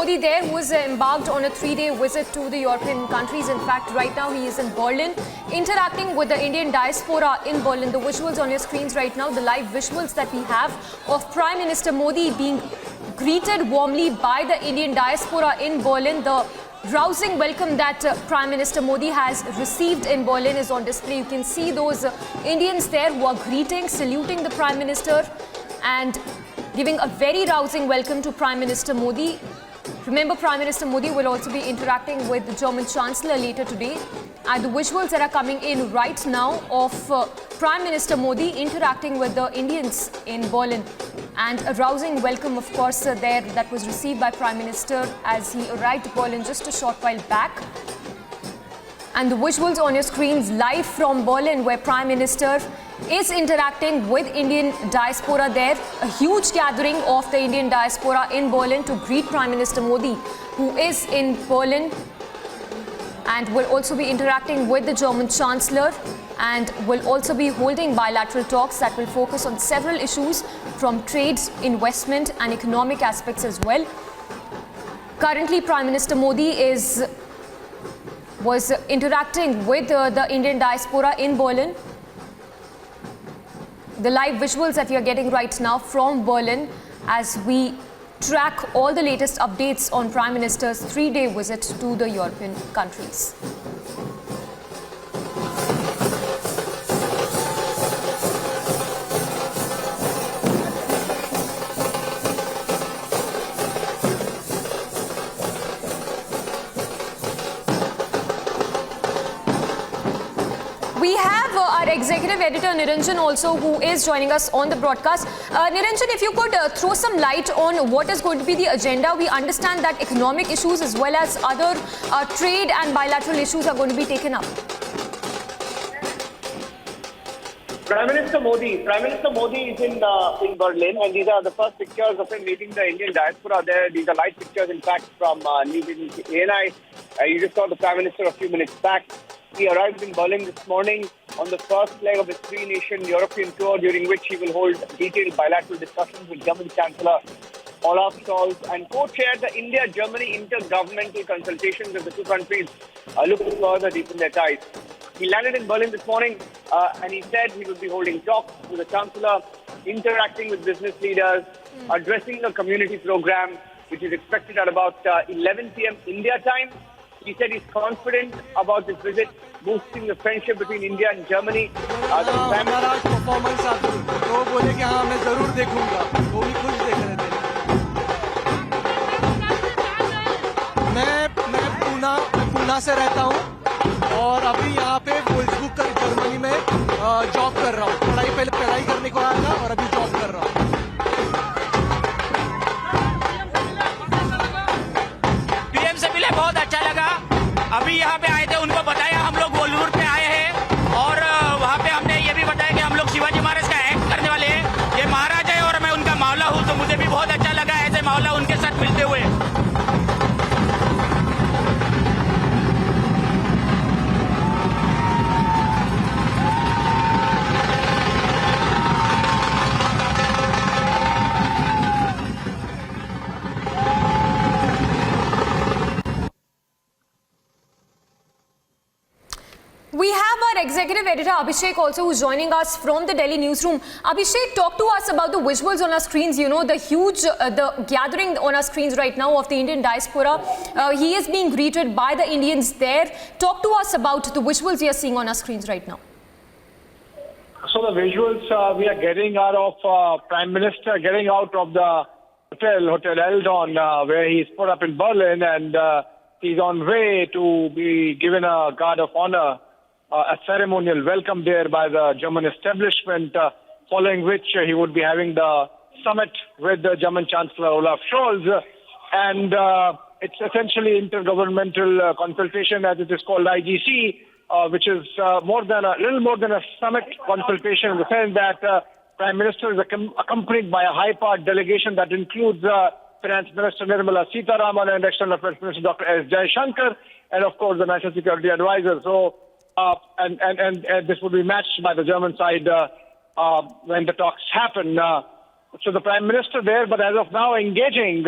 Modi there, who is embarked on a 3-day visit to the European countries. In fact, right now he is in Berlin, interacting with the Indian diaspora in Berlin. The visuals on your screens right now, the live visuals that we have of Prime Minister Modi being greeted warmly by the Indian diaspora in Berlin. The rousing welcome that Prime Minister Modi has received in Berlin is on display. You can see those Indians there who are greeting, saluting the Prime Minister and giving a very rousing welcome to Prime Minister Modi. Remember, Prime Minister Modi will also be interacting with the German Chancellor later today. And the visuals that are coming in right now of Prime Minister Modi interacting with the Indians in Berlin. And a rousing welcome, of course, there that was received by Prime Minister as he arrived in Berlin just a short while back. And the visuals on your screens live from Berlin, where Prime Minister is interacting with Indian diaspora there. A huge gathering of the Indian diaspora in Berlin to greet Prime Minister Modi, who is in Berlin, and will also be interacting with the German Chancellor and will also be holding bilateral talks that will focus on several issues from trade, investment and economic aspects as well. Currently, Prime Minister Modi was interacting with the Indian diaspora in Berlin. The live visuals that we are getting right now from Berlin as we track all the latest updates on Prime Minister's 3-day visit to the European countries. We have our executive editor Niranjan also, who is joining us on the broadcast. Niranjan, if you could throw some light on what is going to be the agenda. We understand that economic issues as well as other trade and bilateral issues are going to be taken up. Prime Minister Modi is in Berlin, and these are the first pictures of him meeting the Indian diaspora there. These are live pictures, in fact, from news agency ANI. You just saw the Prime Minister a few minutes back. He arrived in Berlin this morning on the first leg of his three-nation European tour, during which he will hold detailed bilateral discussions with German Chancellor Olaf Scholz and co-chair the India-Germany intergovernmental consultations as the two countries look to further deepen their ties. He landed in Berlin this morning and he said he will be holding talks with the Chancellor, interacting with business leaders, addressing the community program, which is expected at about 11 p.m. India time. He said he's confident about this visit, boosting the friendship between India and Germany. हमारा performance आप तो बोले कि हाँ मैं जरूर देखूंगा, वो भी खुश देख रहे थे। मैं पूना से रहता हूँ और अभी यहाँ पे वोल्सबुर्ग का जर्मनी में जॉब कर रहा हूँ। पहले पढ़ाई करने को आया था और अभी जॉब कर रहा हूँ। पीएम से मिले, बहुत अच्छा लगा। अभी यहाँ पे आए थे, उनको बताया हम लोग वोल्सबुर्ग पे आए हैं और वहाँ पे हमने ये भी बताया कि हम लोग शिवाजी महाराज का एक्ट करने वाले हैं। ये महाराज है और मैं उनका मावला हूँ, तो मुझे भी बहुत अच्छा लगा ऐसे मावला उनके साथ मिलते हुए। We have our executive editor Abhishek also, who's joining us from the Delhi newsroom. Abhishek, talk to us about the visuals on our screens. You know, the huge the gathering on our screens right now of the Indian diaspora. He is being greeted by the Indians there. Talk to us about the visuals we are seeing on our screens right now. So the visuals we are getting are of Prime Minister getting out of the Hotel Eldon, where he's put up in Berlin, and he's on way to be given a guard of honor, a ceremonial welcome there by the German establishment, following which he would be having the summit with the German Chancellor Olaf Scholz. And it's essentially intergovernmental consultation, as it is called, IGC, which is little more than a summit consultation, in the sense that Prime Minister is accompanied by a high-part delegation that includes Finance Minister Nirmala Sitharaman and External Affairs Minister Dr. S. Jaishankar, and of course the National Security Advisor. So, and this would be matched by the German side when the talks happen. So the Prime Minister there, but as of now engaging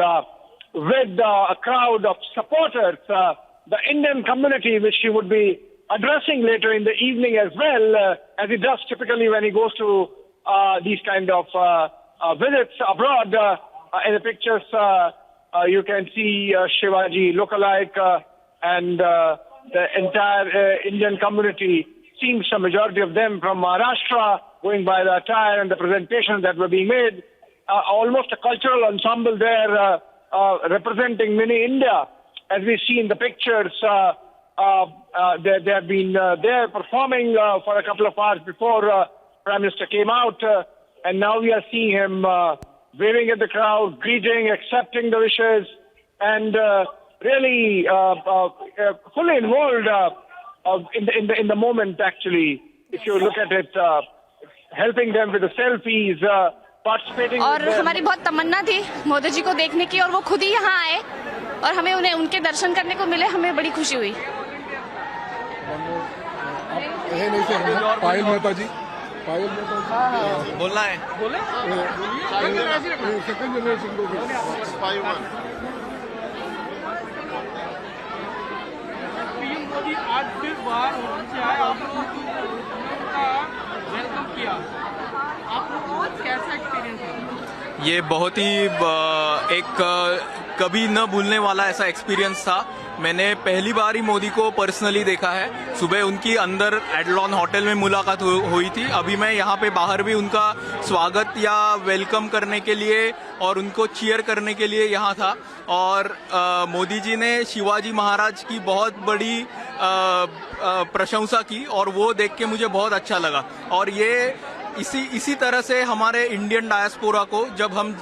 with a crowd of supporters, the Indian community, which he would be addressing later in the evening as well, as he does typically when he goes to these kind of visits abroad. In the pictures, you can see Shivaji lookalike and the entire Indian community. Seems a majority of them from Maharashtra, going by the attire and the presentation that were being made. Almost a cultural ensemble there representing mini India. As we see in the pictures, they have been there performing for a couple of hours before Prime Minister came out. And now we are seeing him waving at the crowd, greeting, accepting the wishes, and really fully involved in the moment, actually. If you look at it, helping them with the selfies, participating. और हमारी बहुत तमन्ना थी मोदी जी को देखने की, और वो खुद ही यहाँ आए और हमें उन्हें उनके दर्शन करने को मिले. हमें बड़ी खुशी हुई. पायल मेहता जी, पायल मेहता जी बोलना है. बोले सेकंड जनरेशन को पीएम मोदी आज फिर बाहर से आए, आप लोगों का वेलकम किया. आप लोगों को कैसा एक्सपीरियंस है? ये बहुत ही एक कभी न भूलने वाला ऐसा एक्सपीरियंस था. मैंने पहली बार ही मोदी को पर्सनली देखा है. सुबह उनकी अंदर एडलॉन होटल में मुलाकात हुई थी. अभी मैं यहाँ पे बाहर भी उनका स्वागत या वेलकम करने के लिए और उनको चीयर करने के लिए यहाँ था. और मोदी जी ने शिवाजी महाराज की बहुत बड़ी प्रशंसा की और वो देख के मुझे बहुत अच्छा लगा. और ये इसी तरह से हमारे इंडियन डायस्पोरा को, जब हम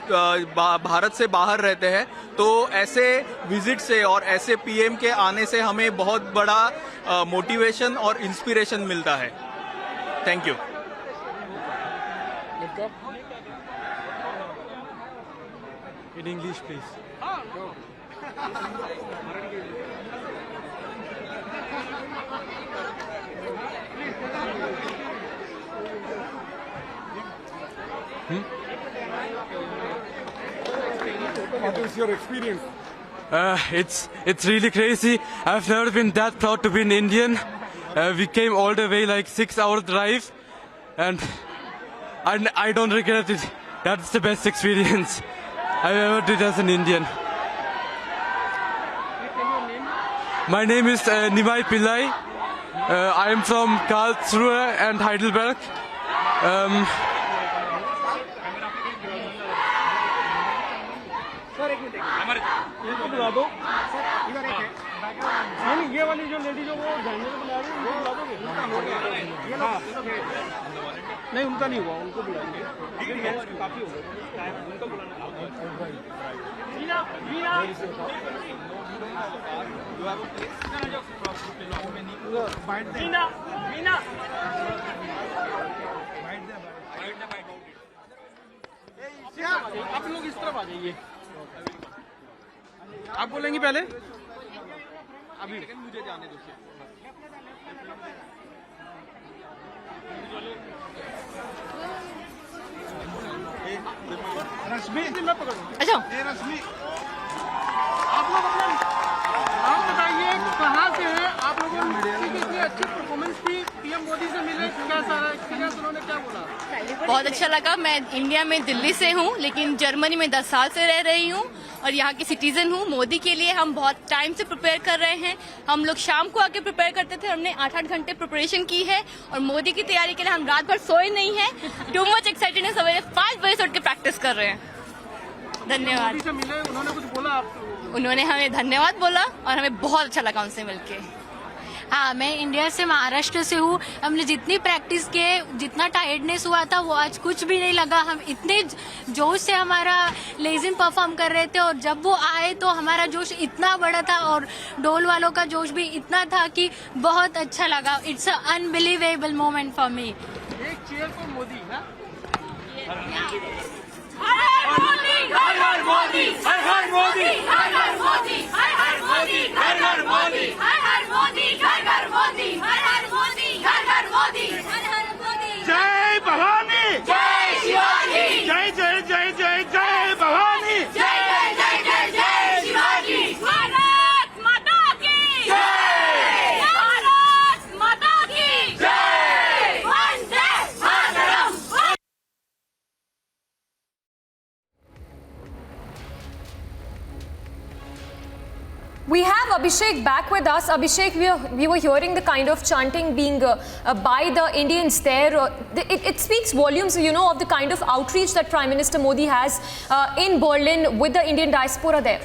भारत से बाहर रहते हैं, तो ऐसे विजिट से और ऐसे पीएम के आने से हमें बहुत बड़ा मोटिवेशन और इंस्पिरेशन मिलता है. Thank you. In English please. What is your experience? It's really crazy. I've never been that proud to be an Indian. We came all the way, like 6-hour drive, and I don't regret it. That's the best experience I've ever did as an Indian. My name is Nimai Pillai. I am from Karlsruhe and Heidelberg. बुला दो. नहीं, ये वाली जो lady जो वो झंडे को बुला रही है, वो बुला दोगे? हाँ. नहीं, उनका नहीं हुआ, उनको बुलाएंगे. काफी हो गया, उनको बुलाना. मीना, मीना. मीना, मीना. आप लोग इस तरफ आ जाइए. आप बोलेंगे पहले? अभी मुझे जाने दो. रश्मि, मैं पकड़ूं. अच्छा, रश्मि, आप लोग अपना नाम बताइए, कहाँ से हैं आप लोगों की इतनी अच्छी परफॉर्मेंस थी, पीएम मोदी से मिले, कैसा एक्सपीरियंस, उन्होंने क्या बोला? बहुत अच्छा लगा. मैं इंडिया में दिल्ली से हूँ, लेकिन जर्मनी में 10 साल से रह रही हूँ और यहाँ की सिटीजन हूँ. मोदी के लिए हम बहुत टाइम से प्रिपेयर कर रहे हैं. हम लोग शाम को आके प्रिपेयर करते थे. हमने 8-8 घंटे प्रिपरेशन की है और मोदी की तैयारी के लिए हम रात भर सोए नहीं है. टू मच एक्साइटेड है. सवेरे 5 बजे से उठ के प्रैक्टिस कर रहे हैं. धन्यवाद. मोदी से मिले, उन्होंने कुछ बोला आपको? उन्होंने हमें धन्यवाद बोला और हमें बहुत अच्छा लगा उनसे मिलके. हाँ, मैं इंडिया से, महाराष्ट्र से हूँ. हमने जितनी प्रैक्टिस किए, जितना टायर्डनेस हुआ था, वो आज कुछ भी नहीं लगा. हम इतने जोश से हमारा लेजिम परफॉर्म कर रहे थे और जब वो आए तो हमारा जोश इतना बड़ा था और ढोल वालों का जोश भी इतना था कि बहुत अच्छा लगा. It's a unbelievable moment for me. एक चीयर फॉर मोदी. हर हर मोदी, हर हर मोदी, हर हर मोदी, हर हर मोदी, हर हर मोदी, हर हर मोदी, हर हर मोदी, हर हर मोदी, हर हर मोदी, हर हर मोदी, हर हर मोदी. जय भवानी, जय शिवाजी, जय जय जय जय जय भवानी, जय जय जय जय जय We have Abhishek back with us. Abhishek, we were hearing the kind of chanting being by the Indians there. It speaks volumes, of the kind of outreach that Prime Minister Modi has in Berlin with the Indian diaspora there.